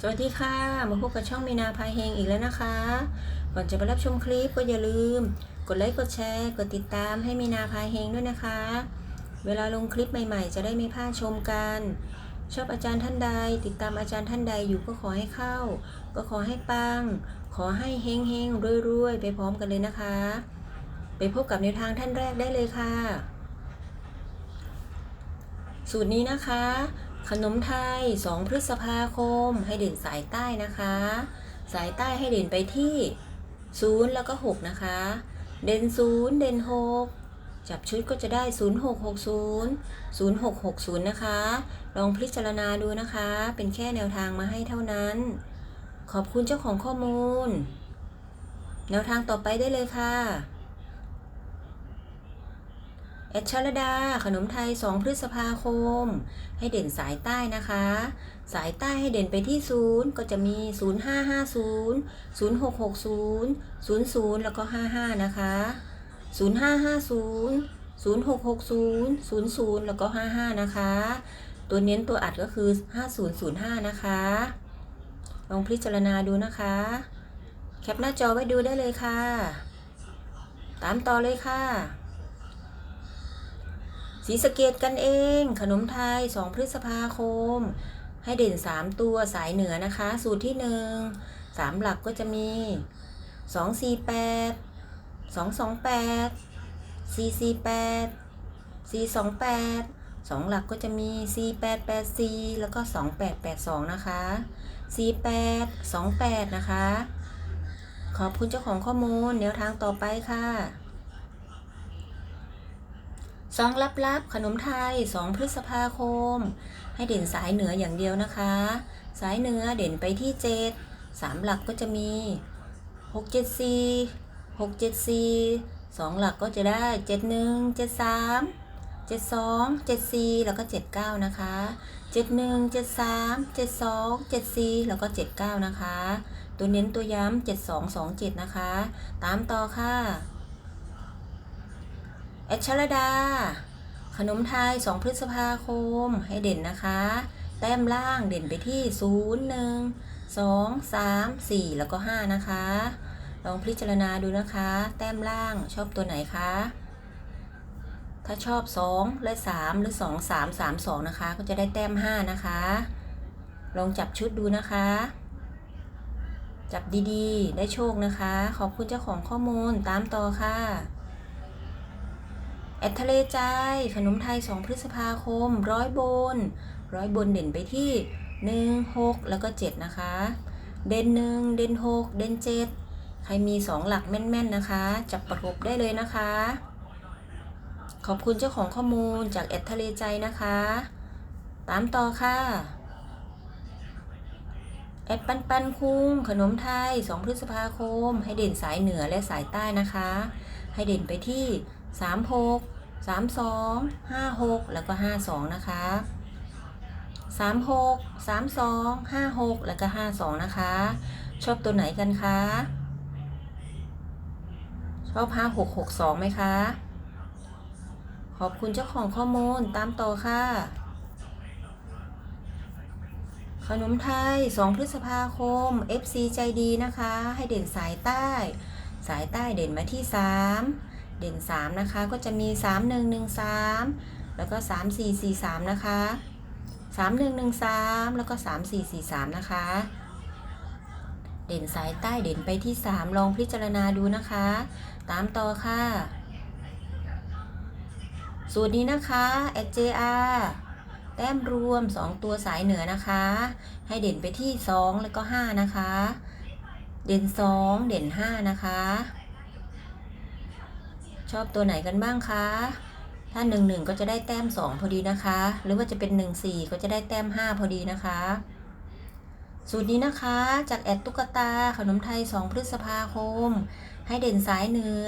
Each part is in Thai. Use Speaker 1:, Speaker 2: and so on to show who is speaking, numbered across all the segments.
Speaker 1: สวัสดีค่ะมาพบกับช่องมีนาพาเฮงอีกแล้วนะคะก่อนจะไปรับชมคลิปก็อย่าลืมกดไลค์กดแชร์กดติดตามให้มีนาพาเฮงด้วยนะคะเวลาลงคลิปใหม่ๆจะได้ไม่พลาดชมกันชอบอาจารย์ท่านใดติดตามอาจารย์ท่านใดอยู่ก็ขอให้เข้าก็ขอให้ปังขอให้เฮงเฮงรวยๆไปพร้อมกันเลยนะคะไปพบกับแนวทางท่านแรกได้เลยค่ะสูตรนี้นะคะขนมไทย2 พฤษภาคมให้เด่นสายใต้นะคะสายใต้ให้เด่นไปที่0แล้วก็6นะคะเด่น0เด่น6จับชุดก็จะได้0660 0660นะคะลองพิจารณาดูนะคะเป็นแค่แนวทางมาให้เท่านั้นขอบคุณเจ้าของข้อมูลแนวทางต่อไปได้เลยค่ะแอดชลดาขนมไทย2 พฤษภาคมให้เด่นสายใต้นะคะสายใต้ให้เด่นไปที่0ก็จะมี0550 0660 00แล้วก็55นะคะ0550 0660 00แล้วก็55นะคะตัวเน้นตัวอัดก็คือ5005นะคะลองพิจารณาดูนะคะแคปหน้าจอไว้ดูได้เลยค่ะตามต่อเลยค่ะศรีสะเกษกันเองขนมไทย2 พฤษภาคมให้เด่น3 ตัวสายเหนือนะคะสูตรที่1 3 หลักก็จะมี248 228 448 428 2 หลักก็จะมี4884แล้วก็2882นะคะ48 28นะคะขอบคุณเจ้าของข้อมูลแนวทางต่อไปค่ะซองลับๆขนมไทย2 พฤษภาคมให้เด่นสายเหนืออย่างเดียวนะคะสายเหนือเด่นไปที่7 3 หลักก็จะมี674 674 2 หลักก็จะได้71 73 72 74แล้วก็79นะคะ71 73 72 74แล้วก็79นะคะตัวเน้นตัวย้ำ7227นะคะตามต่อค่ะแอดชลดาขนมไทย2 พฤษภาคมให้เด่นนะคะแต้มล่างเด่นไปที่0 1 2 3 4แล้วก็5นะคะลองพิจารณาดูนะคะแต้มล่างชอบตัวไหนคะถ้าชอบ2และ3หรือ2 3 3 2นะคะก็จะได้แต้ม5นะคะลองจับชุดดูนะคะจับดีๆได้โชคนะคะขอบคุณเจ้าของข้อมูลตามต่อค่ะแอดทะเลใจขนมไทย2 พฤษภาคม100 บนเด่นไปที่1 6แล้วก็7นะคะเด่น1เด่น6เด่น7ใครมี2 หลักแม่นๆนะคะจับประกบได้เลยนะคะขอบคุณเจ้าของข้อมูลจากแอดทะเลใจนะคะตามต่อค่ะแอดปันคุ้งขนมไทย2 พฤษภาคมให้เด่นสายเหนือและสายใต้นะคะให้เด่นไปที่36 32 56แล้วก็52นะคะ36 32 56แล้วก็52นะคะชอบตัวไหนกันคะชอบ5662ไหมคะขอบคุณเจ้าของข้อมูลตามต่อค่ะขนมไทย2 พฤษภาคม FC ใจดีนะคะให้เด่นสายใต้สายใต้เด่นมาที่3เด่น3นะคะก็จะมี3113แล้วก็3443นะคะ3113แล้วก็3443นะคะเด่นสายใต้เด่นไปที่3ลองพิจารณาดูนะคะตามต่อค่ะสูตรนี้นะคะ SJR แต้มรวม2 ตัวสายเหนือนะคะให้เด่นไปที่2แล้วก็5นะคะเด่น2เด่น5นะคะชอบตัวไหนกันบ้างคะถ้า11ก็จะได้แต้ม2พอดีนะคะหรือว่าจะเป็น14ก็จะได้แต้ม5พอดีนะคะสูตรนี้นะคะจากแอดตุ๊กตาขนมไทย2 พฤษภาคมให้เด่นสายเหนือ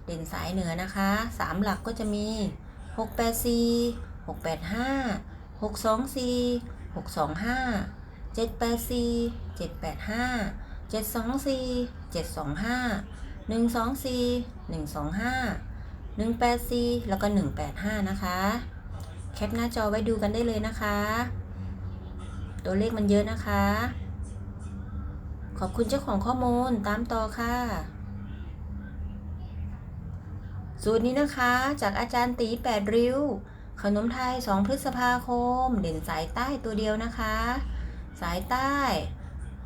Speaker 1: เด่นสายเหนือนะคะ3 หลักก็จะมี684 685 624 625 784 785 724 725 124 125 184แล้วก็185นะคะแคปหน้าจอไว้ดูกันได้เลยนะคะตัวเลขมันเยอะนะคะ อบคุณเจ้าของข้อมูลตามต่อค่ะสูตรนี้นะคะจากอาจารย์ตี8 ริ้วขนมไทย2 พฤษภาคมเด่นสายใต้ตัวเดียวนะคะสายใต้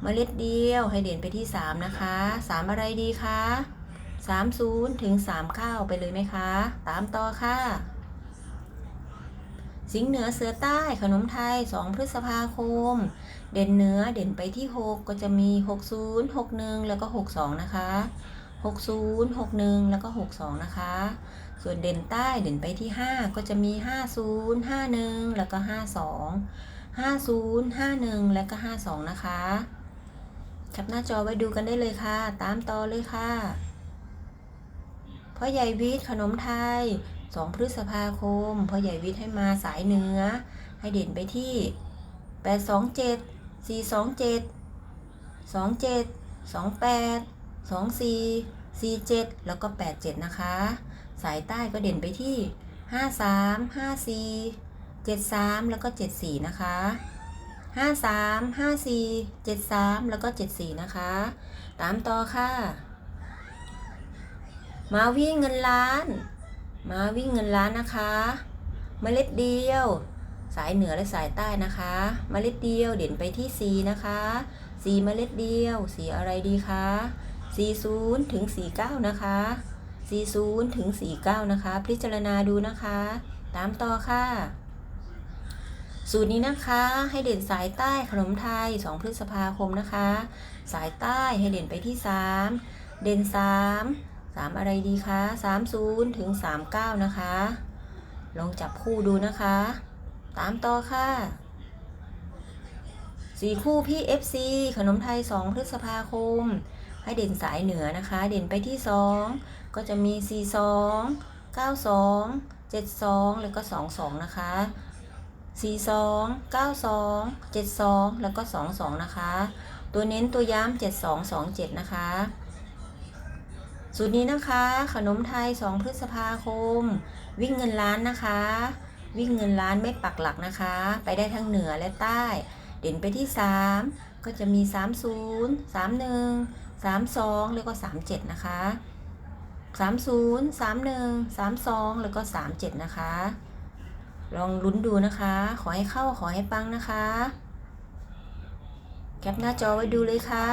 Speaker 1: เมล็ดเดียวให้เด่นไปที่3นะคะ3อะไรดีคะ30ถึง39ไปเลยไหมคะตามต่อค่ะสิงห์เหนือเสือใต้ขนมไทย2 พฤษภาคมเด่นเหนือเด่นไปที่6ก็จะมี60 61แล้วก็62นะคะ60 61แล้วก็62นะคะส่วนเด่นใต้เด่นไปที่5ก็จะมี50 51แล้วก็52 50 51แล้วก็52นะคะแคปหน้าจอไว้ดูกันได้เลยค่ะตามต่อเลยค่ะพ่อใหญ่วิทย์ขนมไทย2 พฤษภาคมพ่อใหญ่วิทย์ให้มาสายเหนือให้เด่นไปที่827 427 27 28 24 47แล้วก็87นะคะสายใต้ก็เด่นไปที่53 54 73แล้วก็74นะคะ53 54 73แล้วก็74นะคะตามต่อค่ะมาวิ่งเงินล้านนะคะเมล็ดเดียวสายเหนือและสายใต้นะคะเมล็ดเดียวเด่นไปที่4นะคะ4เมล็ดเดียวสีอะไรดีคะ40ถึง49นะคะ40ถึง49นะคะพิจารณาดูนะคะตามต่อค่ะสูตรนี้นะคะให้เด่นสายใต้ขนมไทย2 พฤษภาคมนะคะสายใต้ให้เด่นไปที่3เด่น3อะไรดีคะ30ถึง39นะคะลองจับคู่ดูนะคะตามต่อค่ะ4 คู่พี่ FC ขนมไทย2 พฤษภาคมให้เด่นสายเหนือนะคะเด่นไปที่2ก็จะมี42 92 72แล้วก็22นะคะ42 92 72แล้วก็22นะคะตัวเน้นตัวย้ำ72 27นะคะสูตรนี้นะคะขนมไทย2 พฤษภาคมวิ่งเงินล้านนะคะวิ่งเงินล้านไม่ปักหลักนะคะไปได้ทั้งเหนือและใต้เด่นไปที่3ก็จะมี30 31 32แล้วก็37นะคะ30 31 32แล้วก็37นะคะลองลุ้นดูนะคะขอให้เข้าขอให้ปังนะคะแคปหน้าจอไว้ดูเลยค่ะ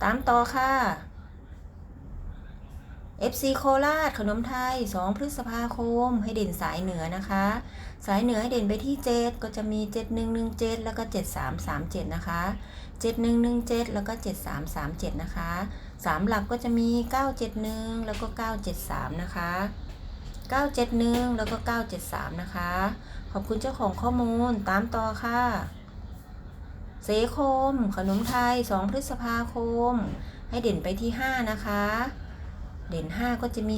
Speaker 1: ตามต่อค่ะ FC โคราชขนมไทย2 พฤษภาคมให้เด่นสายเหนือนะคะสายเหนือให้เด่นไปที่7ก็จะมี7117แล้วก็7337นะคะ7117แล้วก็7337นะคะ3หลักก็จะมี971แล้วก็973นะคะ971แล้วก็973นะคะขอบคุณเจ้าของข้อมูลตามต่อค่ะเสคมขนมไทย2 พฤษภาคมให้เด่นไปที่5นะคะเด่น5ก็จะมี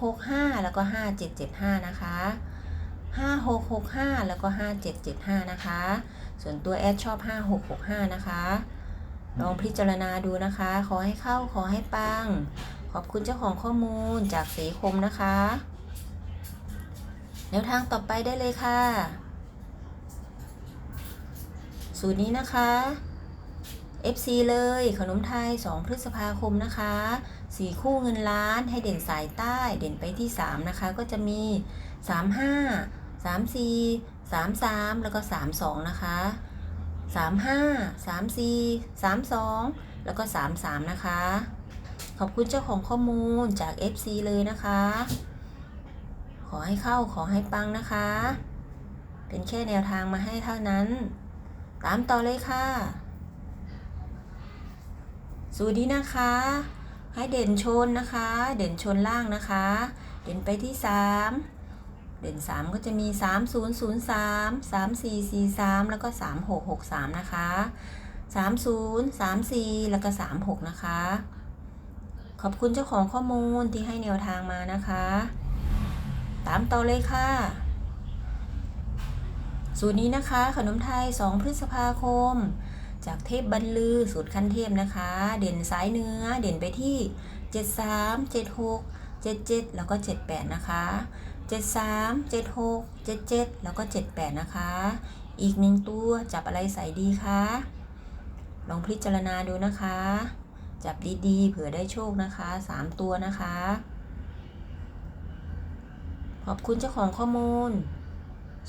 Speaker 1: 5665แล้วก็5775นะคะ5665แล้วก็5775นะคะส่วนตัวแอดชอบ5665นะคะลองพิจารณาดูนะคะขอให้เข้าขอให้ปังขอบคุณเจ้าของข้อมูลจากเสคมนะคะแนวทางต่อไปได้เลยค่ะสูตรนี้นะคะ FC เลยขนมไทย2 พฤษภาคมนะคะ4 คู่เงินล้านให้เด่นสายใต้เด่นไปที่3นะคะก็จะมี35 34 33แล้วก็32นะคะ35 34 32แล้วก็33นะคะขอบคุณเจ้าของข้อมูลจาก FC เลยนะคะขอให้เข้าขอให้ปังนะคะเป็นแค่แนวทางมาให้เท่านั้นตามต่อเลยค่ะสูตรนี้นะคะให้เด่นชนนะคะเด่นชนล่างนะคะเด่นไปที่3เด่น3ก็จะมี3003 3443แล้วก็3663นะคะ30 34แล้วก็36นะคะขอบคุณเจ้าของข้อมูลที่ให้แนวทางมานะคะตามต่อเลยค่ะสูตรนี้นะคะขนมไทย2 พฤษภาคมจากเทพบรรลือสูตรขั้นเทพนะคะเด่นสายเนื้อเด่นไปที่73 76 77แล้วก็78นะคะ73 76 77แล้วก็78นะคะอีก1ตัวจับอะไรใส่ดีคะลองพิจารณาดูนะคะ จับดีๆเผื่อได้โชคนะคะ3ตัวนะคะ ขอบคุณเจ้าของข้อมูล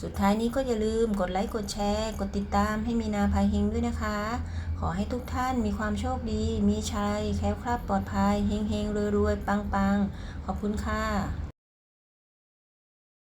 Speaker 1: สุดท้ายนี้ก็อย่าลืมกดไลค์กดแชร์กดติดตามให้มีนาพาเฮงด้วยนะคะ ขอให้ทุกท่านมีความโชคดีมีชัยแคล้วคลาดปลอดภัยเฮงๆรวยๆปังๆขอบคุณค่ะ